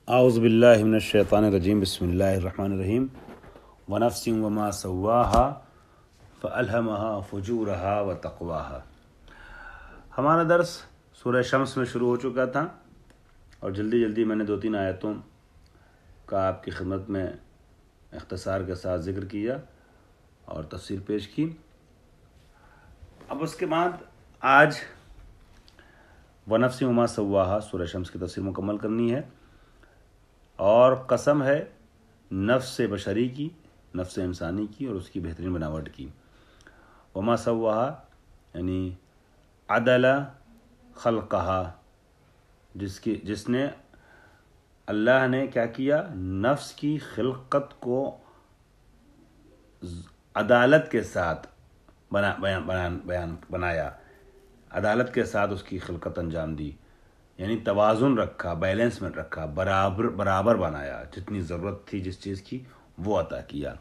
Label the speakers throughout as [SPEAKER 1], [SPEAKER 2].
[SPEAKER 1] اعوذ باللہ من الشیطان الرجیم بسم اللہ الرحمن الرحیم ونفس وما سواها فألہمها فجورها وتقواها۔ ہمارا درس سورہ شمس میں شروع ہو چکا تھا اور جلدی میں نے 2-3 آیتوں کا آپ کی خدمت میں اختصار کے ساتھ ذکر کیا اور تفسیر پیش کی۔ اب اس کے بعد آج ونفس وما سواها سورہ شمس کی تفسیر مکمل کرنی ہے، اور قسم ہے نفس بشری کی، نفس انسانی کی اور اس کی بہترین بناوٹ کی۔ وما سواها یعنی عدل خلقها، جس نے اللہ نے کیا کیا، نفس کی خلقت کو عدالت کے ساتھ بنایا، عدالت کے ساتھ اس کی خلقت انجام دی، یعنی توازن رکھا، بیلنس میں رکھا، برابر بنایا، جتنی ضرورت تھی جس چیز کی وہ عطا کیا۔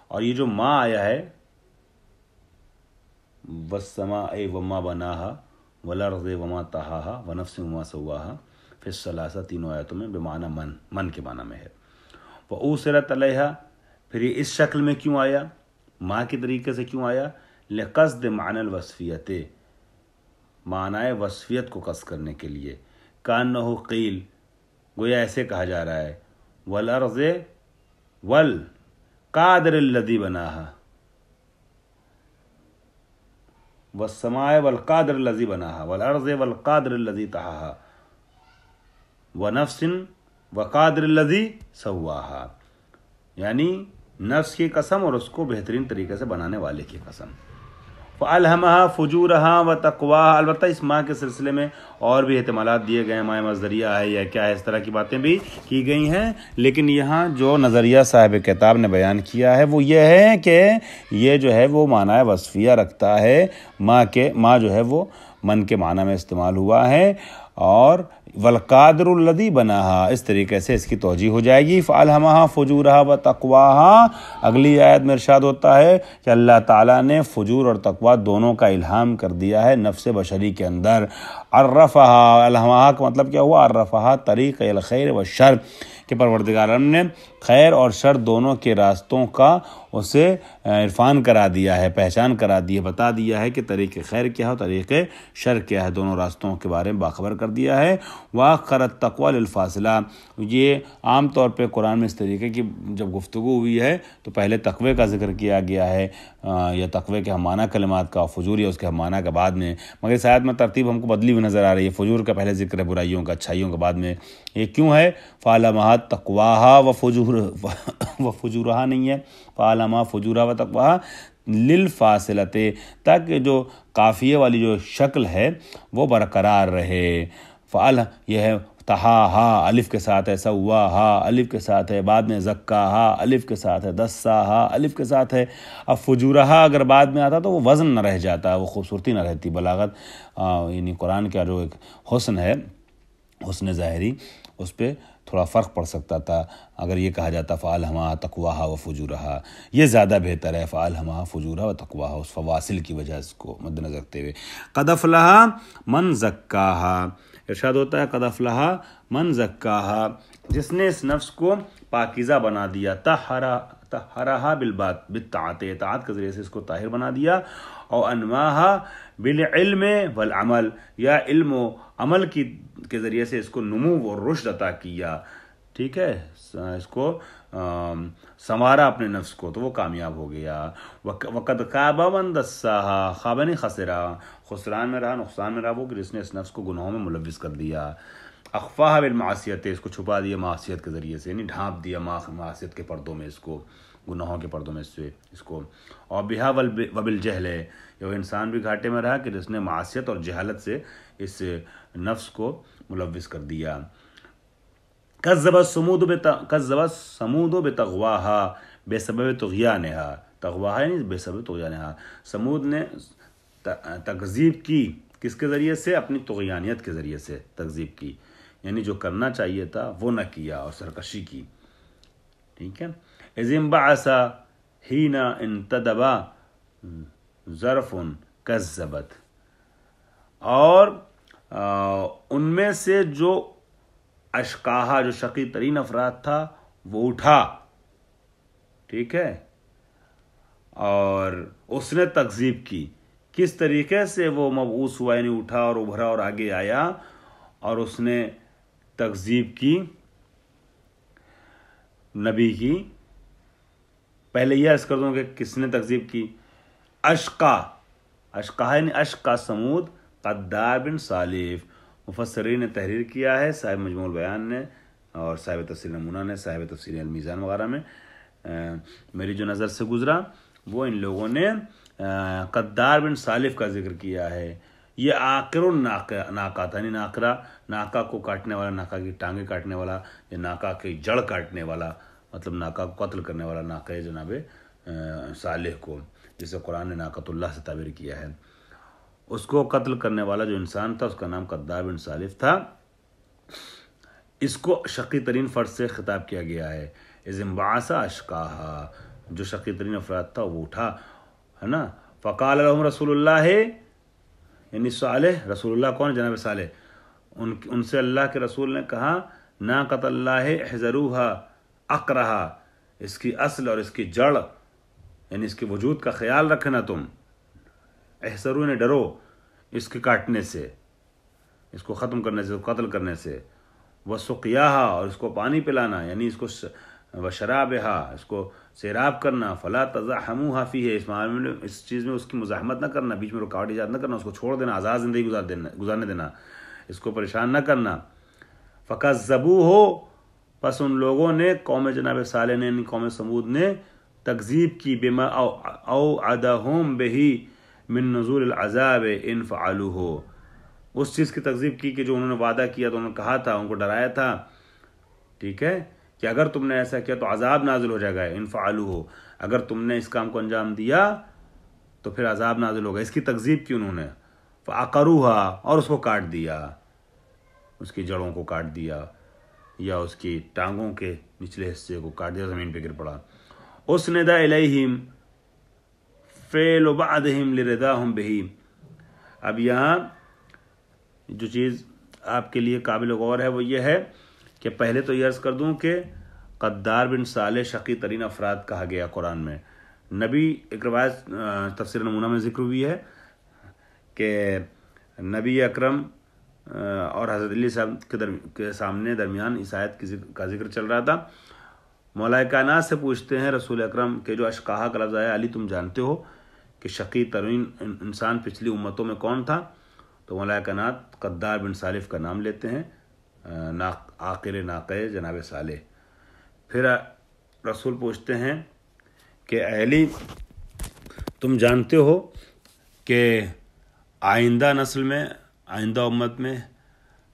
[SPEAKER 1] اور یہ جو ما آیا ہے والسماء وما بناها والارض وما طحاها ونفس وما سواها فی الثلاثہ، تینوں آیتوں میں بمعنی من کے معنی میں ہے۔ وأوصلت علیہا، پھر یہ اس شکل میں کیوں آیا، ما کے طریقے سے کیوں آیا، لقصد معنی الوصفیت، معنی وصفیت کو قصد کرنے کے لیے۔ کانہ قیل، گویا ایسے کہا جا رہا ہے، والارض والقادر الذی بناها، والسماء والقادر الذی بناها، والارض والقادر الذی طحاها، ونفس وقادر الذی سواها، یعنی نفس کی قسم اور اس کو بہترین طریقے سے بنانے والے کی قسم۔ فَأَلْهَمَهَا فُجُورَهَا وَتَقْوَاهَا، البتہ اس ماں کے سلسلے میں اور بھی احتمالات دیے گئے ہیں، ماں مصدریہ ہے یا کیا ہے، اس طرح کی باتیں بھی کی گئی ہیں، لیکن یہاں جو نظریہ صاحب کتاب نے بیان کیا ہے وہ یہ ہے کہ یہ جو ہے وہ معنی وصفیہ رکھتا ہے، ماں جو ہے وہ من کے معنی میں استعمال ہوا ہے، اور والقادر الذی بناها اس طریقے سے اس کی توجیہ ہو جائے گی۔ فَأَلْهَمَهَا فُجُورَهَا وَتَقْوَاهَا، اگلی آیت میں ارشاد ہوتا ہے کہ اللہ تعالیٰ نے فجور اور تقویٰ دونوں کا الہام کر دیا ہے نفس بشری کے اندر۔ عرفها، الہمها کا مطلب کیا ہوا، عرفها طریق الخیر والشر، کہ پروردگار عالم نے خیر اور شر دونوں کے راستوں کا اسے عرفان کرا دیا ہے، پہچان کرا دی ہے، بتا دیا ہے کہ طریق خیر کیا ہے، طریق شر کیا ہے، دونوں راستوں کے بارے میں باخبر کر دیا ہے۔ وَآخَرَ التَّقْوَىٰ لِلْفَاصِلَہ، یہ عام طور پہ قرآن میں اس طریقے کی جب گفتگو ہوئی ہے تو پہلے تقوی کا ذکر کیا گیا ہے، یا تقوی کے ہم معنی کلمات کا، فجور یا اس کے ہم معنی کا بعد میں، مگر اس آیت میں ترتیب ہم کو بدلی ہوئی نظر آ رہی ہے، فجور کا پہلے ذکر ہے، برائیوں کا، اچھائیوں کا بعد میں۔ یہ کیوں ہے، فَأَلْهَمَهَا تَقْوَاهَا وَفُجُورَهَا نہیں ہے، فَأَلْهَمَهَا فُجُورَهَا وَتَقْوَاهَا لِلْفَاصِلَةِ، تاکہ جو قافیے والی جو شکل ہے وہ برقرار رہے۔ یہ ہے طحاها الف کے ساتھ ہے، سواها الف کے ساتھ ہے، بعد میں زکاها الف کے ساتھ ہے، دساها الف کے ساتھ ہے۔ اب فجورها اگر بعد میں آتا تو وہ وزن نہ رہ جاتا، وہ خوبصورتی نہ رہتی، بلاغت یعنی قرآن کا جو ایک حسن ہے، حسن ظاہری، اس پہ تھوڑا فرق پڑ سکتا تھا اگر یہ کہا جاتا فَأَلْهَمَهَا تَقْوَاهَا وَفُجُورَهَا، یہ زیادہ بہتر ہے، فَأَلْهَمَهَا فُجُورَهَا وَتَقْوَاهَا، اس فواصل کی وجہ اس کو مد نظر رکھتے ہوئے۔ قَدْ أَفْلَحَ مَنْ زَكَّاهَا، ارشاد ہوتا ہے قَدْ أَفْلَحَ مَنْ زَكَّاهَا، جس نے اس نفس کو پاکیزہ بنا دیا، طَهَّرَهَا بِالطَّاعَةِ، اطاعت کے ذریعے سے اس کو طاہر بنا دیا، اور انماها بالعلم والعمل، یا علم و عمل کے ذریعے سے اس کو نمو اور رشد عطا کیا، ٹھیک ہے، اس کو سنوارا اپنے نفس کو تو وہ کامیاب ہو گیا۔ وقد خاب من دساها، خواب نہیں خسرا، خسران میں رہا، نقصان میں رہا وہ کہ جس نے اس نفس کو گناہوں میں ملوث کر دیا۔ اخفاها بالمعصیت، اس کو چھپا دیا معصیت کے ذریعے سے، یعنی ڈھانپ دیا معصیت کے پردوں میں، اس کو گناہوں کے پردوں میں سے اس کو۔ اور بہا وبالجہل، یہ وہ انسان بھی گھاٹے میں رہا کہ جس نے معصیت اور جہالت سے اس نفس کو ملوث کر دیا۔ کذبت ثمود بطغواها بسبب طغیانها، طغواها یعنی بسبب طغیانها، سمود نے تکذیب کی، کس کے ذریعے سے، اپنی طغیانیت کے ذریعے سے تکذیب کی، یعنی جو کرنا چاہیے تھا وہ نہ کیا اور سرکشی کی، ٹھیک ہے۔ اذ انبعث حین انتدب ظرف کذبت، اور ان میں سے جو اشقاہا جو شقی ترین افراد تھا وہ اٹھا، ٹھیک ہے، اور اس نے تکذیب کی. کس طریقے سے وہ مبعوث ہوا، یعنی اٹھا اور ابھرا اور آگے آیا اور اس نے تکذیب کی نبی کی. پہلے یہ عرض کر دوں کہ کس نے تکذیب کی. اشقا یعنی اشقا سمود قدار بن سالف. مفسرین نے تحریر کیا ہے، صاحب مجموع البیان نے اور صاحب تفسیر نمونہ نے، صاحب تفسیر المیزان وغیرہ میں. میری جو نظر سے گزرا وہ ان لوگوں نے قدار بن سالف کا ذکر کیا ہے. یہ عاقر الناقہ تھا، یعنی ناقہ کو کاٹنے والا، ناقہ کی ٹانگیں کاٹنے والا، یا ناقہ کی جڑ کاٹنے والا، مطلب ناقہ کو قتل کرنے والا ناقہ جناب صالح کو، جسے قرآن نے ناقۃ اللہ سے تعبیر کیا ہے. اس کو قتل کرنے والا جو انسان تھا اس کا نام قدار بن سالف تھا. اس کو شقی ترین فرد سے خطاب کیا گیا ہے. اذ انبعث اشقاہا، جو شقی ترین افراد تھا وہ اٹھا، ہے نا. فقال لهم رسول اللہ، یعنی صالح، رسول اللہ کون؟ جناب صالح. ان سے اللہ کے رسول نے کہا ناقۃ اللہ احذروہا اقرہا، اس کی اصل اور اس کی جڑ یعنی اس کے وجود کا خیال رکھنا تم. احذروا نے ڈرو اس کے کاٹنے سے، اس کو ختم کرنے سے، قتل کرنے سے. وسقیاہا، اور اس کو پانی پلانا، یعنی اس کو وشرابہا، اس کو سیراب کرنا. فلا تزاحموها فیہ، اس چیز میں اس کی مزاحمت نہ کرنا، بیچ میں رکاوٹ ایجاد نہ کرنا، اس کو چھوڑ دینا، آزاد زندگی گزارنے دینا، اس کو پریشان نہ کرنا. فکذبوہ، پس ان لوگوں نے، قوم جناب صالح نے، یعنی قوم سمود نے تکذیب کی. بما اوعدہم بہ من نزول العذاب ان فعلوہ، اس چیز کی تکذیب کی کہ جو انہوں نے وعدہ کیا تو انہوں نے کہا تھا، ان کو ڈرایا تھا، ٹھیک ہے، کہ اگر تم نے ایسا کیا تو عذاب نازل ہو جائے گا. ان فعلوہ، اگر تم نے اس کام کو انجام دیا تو پھر عذاب نازل ہوگا. اس کی تکذیب کی انہوں نے. فعقروہا، اور اس کو کاٹ دیا، اس کی جڑوں کو کاٹ دیا، یا اس کی ٹانگوں کے نچلے حصے کو کاٹ دیا، زمین پہ گر پڑا. اسند الیہم فعل بعدہم لرداہم بہ. اب یہاں جو چیز آپ کے لیے قابل غور ہے وہ یہ ہے کہ پہلے تو یہ عرض کر دوں کہ قدار بن صالح شقی ترین افراد کہا گیا قرآن میں. نبی، ایک روایت تفسیر نمونہ میں ذکر ہوئی ہے کہ نبی اکرم اور حضرت علی صاحب کے سامنے درمیان اس آیت کا ذکر چل رہا تھا. مولا کائنات سے پوچھتے ہیں رسول اکرم کہ جو اشقاہا کا لفظ آیا، علی تم جانتے ہو کہ شقی ترین انسان پچھلی امتوں میں کون تھا؟ تو مولا کائنات قدار بن سالف کا نام لیتے ہیں، عاقر ناقہ جناب صالح. پھر رسول پوچھتے ہیں کہ علی تم جانتے ہو کہ آئندہ نسل میں، آئندہ امت میں،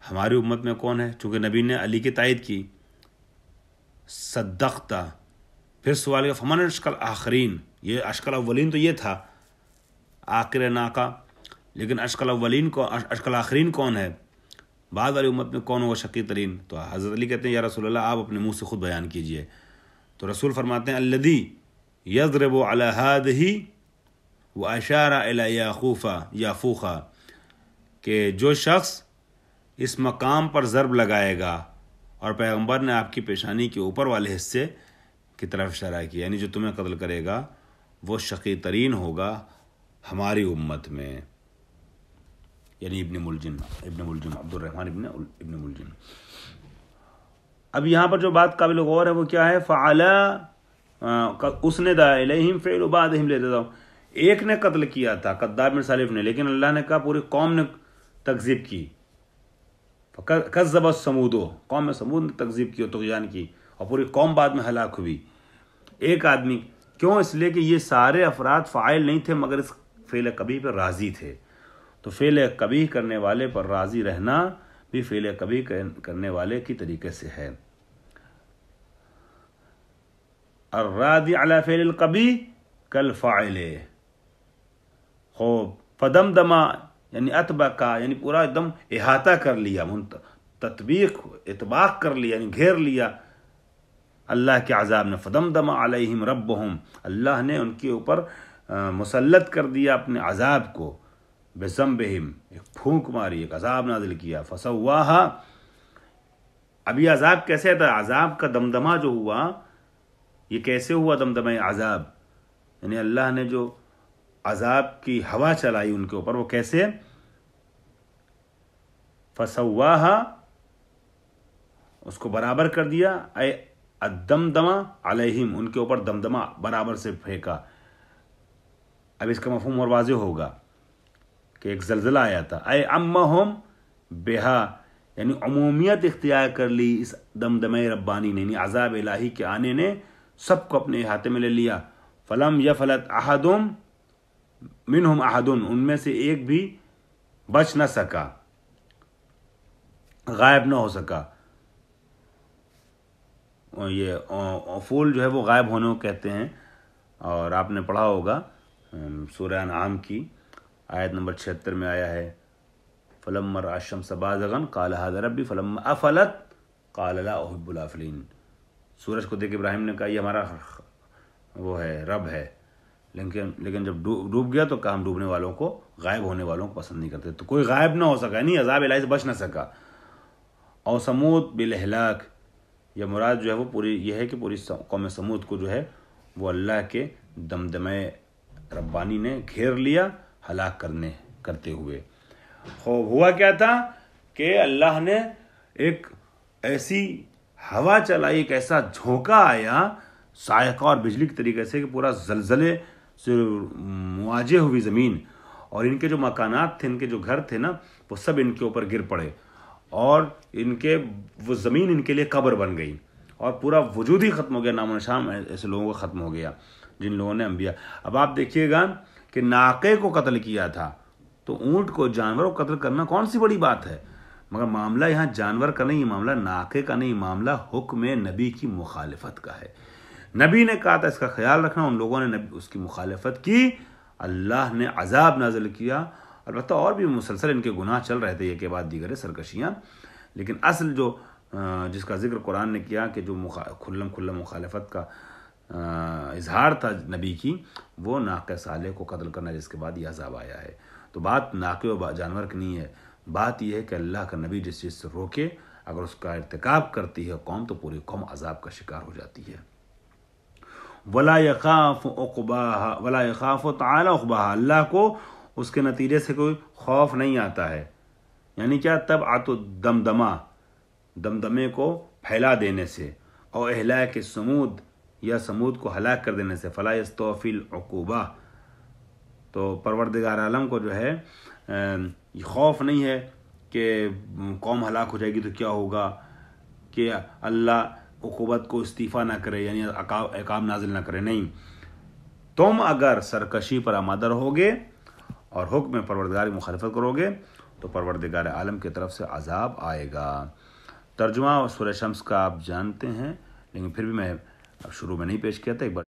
[SPEAKER 1] ہماری امت میں کون ہے؟ چونکہ نبی نے علی کی تائید کی. صدقتا. پھر سوال کیا فمن اشکل آخرین، یہ اشکل اولین تو یہ تھا عاقر ناقہ، لیکن اشکل اولین کو، اشکل آخرین کون ہے؟ بعد والی امت میں کون ہوگا شقی ترین؟ تو حضرت علی کہتے ہیں یا رسول اللہ آپ اپنے منہ سے خود بیان کیجئے. تو رسول فرماتے ہیں الذی یضرب علی ہذہ واشار الی یافوخا، کہ جو شخص اس مقام پر ضرب لگائے گا، اور پیغمبر نے آپ کی پیشانی کے اوپر والے حصے کی طرف اشارہ کیا، یعنی جو تمہیں قتل کرے گا وہ شقی ترین ہوگا ہماری امت میں، یعنی ابن ملجم عبد الرحمن ابن ملجم. اب یہاں پر جو بات قابل غور ہے وہ کیا ہے؟ فعلا اسند الیہم فعل بعدہم لرداہم. ایک نے قتل کیا تھا قدار بن سالف نے، لیکن اللہ نے کہا پوری قوم نے تکذیب کی. کذب الثمود، قوم میں سمود نے تکذیب کی اور طغیان کی، اور پوری قوم بعد میں ہلاک ہوئی. ایک آدمی، کیوں؟ اس لیے کہ یہ سارے افراد فاعل نہیں تھے مگر اس فعل قبیح پر راضی تھے. تو فعل قبیح کرنے والے پر راضی رہنا بھی فعل قبیح کرنے والے کی طریقے سے ہے. الراضی علی فعل القبیح کالفاعل. خوب فدمدما، یعنی اتبقا، یعنی پورا ایک دم احاطہ کر لیا، تطبیق، اطباق کر لیا، یعنی گھیر لیا اللہ کے عذاب نے. فدمدم علیہم ربہم، اللہ نے ان کے اوپر مسلط کر دیا اپنے عذاب کو. بذنبہم، ایک پھونک ماری، ایک عذاب نازل کیا. فسواہا، اب یہ عذاب کیسے آتا ہے؟ عذاب کا دمدمہ جو ہوا یہ کیسے ہوا دمدمہ عذاب؟ یعنی اللہ نے جو عذاب کی ہوا چلائی ان کے اوپر وہ کیسے؟ فسواہا، اس کو برابر کر دیا، اے الدمدمہ علیہم، ان کے اوپر دمدمہ برابر سے پھینکا۔ اب اس کا مفہوم اور واضح ہوگا کہ ایک زلزلہ آیا تھا، اے امہم بہا، یعنی عمومیت اختیار کر لی اس دمدمہ ربانی نے، یعنی عذاب الہی کے آنے نے سب کو اپنے احاطے میں لے لیا۔ فلم یفلت احد منہم احد، ان میں سے ایک بھی بچ نہ سکا، غائب نہ ہو سکا۔ یہ افول جو ہے وہ غائب ہونے کو کہتے ہیں، اور آپ نے پڑھا ہوگا سورہ انعام کی آیت نمبر 76 میں آیا ہے، فلما رأى الشمس بازغا قال هذا ربي فلما افلت قال لا احب الافلين۔ سورج کو دیکھ ابراہیم نے کہا یہ ہمارا وہ ہے، رب ہے، لیکن جب ڈوب گیا تو کہا ہم ڈوبنے والوں کو، غائب ہونے والوں کو پسند نہیں کرتے۔ تو کوئی غائب نہ ہو سکا، نہیں عذاب الہی سے بچ نہ سکا۔ اور سمود بالہلاک، یہ مراد جو ہے وہ پوری یہ ہے کہ پوری قوم سمود کو جو ہے وہ اللہ کے دمدمہ ربانی نے گھیر لیا ہلاک کرتے ہوئے۔ خوب ہوا کیا تھا کہ اللہ نے ایک ایسی ہوا چلائی، ایک ایسا جھونکا آیا صاعقہ اور بجلی کے طریقے سے کہ پورا زلزلے سے مواجہ ہوئی زمین، اور ان کے جو مکانات تھے، ان کے جو گھر تھے نا، وہ سب ان کے اوپر گر پڑے، اور ان کے وہ زمین ان کے لیے قبر بن گئی، اور پورا وجود ہی ختم ہو گیا، نام و نشان ایسے لوگوں کا ختم ہو گیا جن لوگوں نے انبیاء۔ اب آپ دیکھیے گا کہ ناقے کو قتل کیا تھا، تو اونٹ کو، جانور کو قتل کرنا کون سی بڑی بات ہے؟ مگر معاملہ یہاں جانور کا نہیں، معاملہ ناقے کا نہیں، معاملہ حکم نبی کی مخالفت کا ہے۔ نبی نے کہا تھا اس کا خیال رکھنا، ان لوگوں نے اس کی مخالفت کی، اللہ نے عذاب نازل کیا۔ البتہ اور بھی مسلسل ان کے گناہ چل رہے تھے، ایک کے بعد دیگر سرکشیاں، لیکن اصل جو جس کا ذکر قرآن نے کیا کہ جو کھلم مخالفت کا اظہار تھا نبی کی، وہ ناقہ صالح کو قتل کرنا، جس کے بعد یہ عذاب آیا ہے۔ تو بات ناقے و جانور کی نہیں ہے، بات یہ ہے کہ اللہ کا نبی جس چیز سے روکے، اگر اس کا ارتکاب کرتی ہے قوم، تو پوری قوم عذاب کا شکار ہو جاتی ہے۔ ولا يخاف تعالی عقباها، اللہ کو اس کے نتیجے سے کوئی خوف نہیں آتا ہے۔ یعنی کیا؟ تبعۃ الدمدمہ، دمدمے کو پھیلا دینے سے، اور اہلاک سمود، یا سمود کو ہلاک کر دینے سے، فلا یستوفی العقوبہ، تو پروردگار عالم کو جو ہے خوف نہیں ہے کہ قوم ہلاک ہو جائے گی تو کیا ہوگا، کہ اللہ عقوبت کو استعفیٰ نہ کرے، یعنی عقاب نازل نہ کرے، نہیں۔ تم اگر سرکشی پر آمادہ رہو گے اور حکم پروردگار کی مخالفت کرو گے تو پروردگار عالم کی طرف سے عذاب آئے گا۔ ترجمہ سورہ شمس کا آپ جانتے ہیں، لیکن پھر بھی میں شروع میں نہیں پیش کیا تھا، ایک بار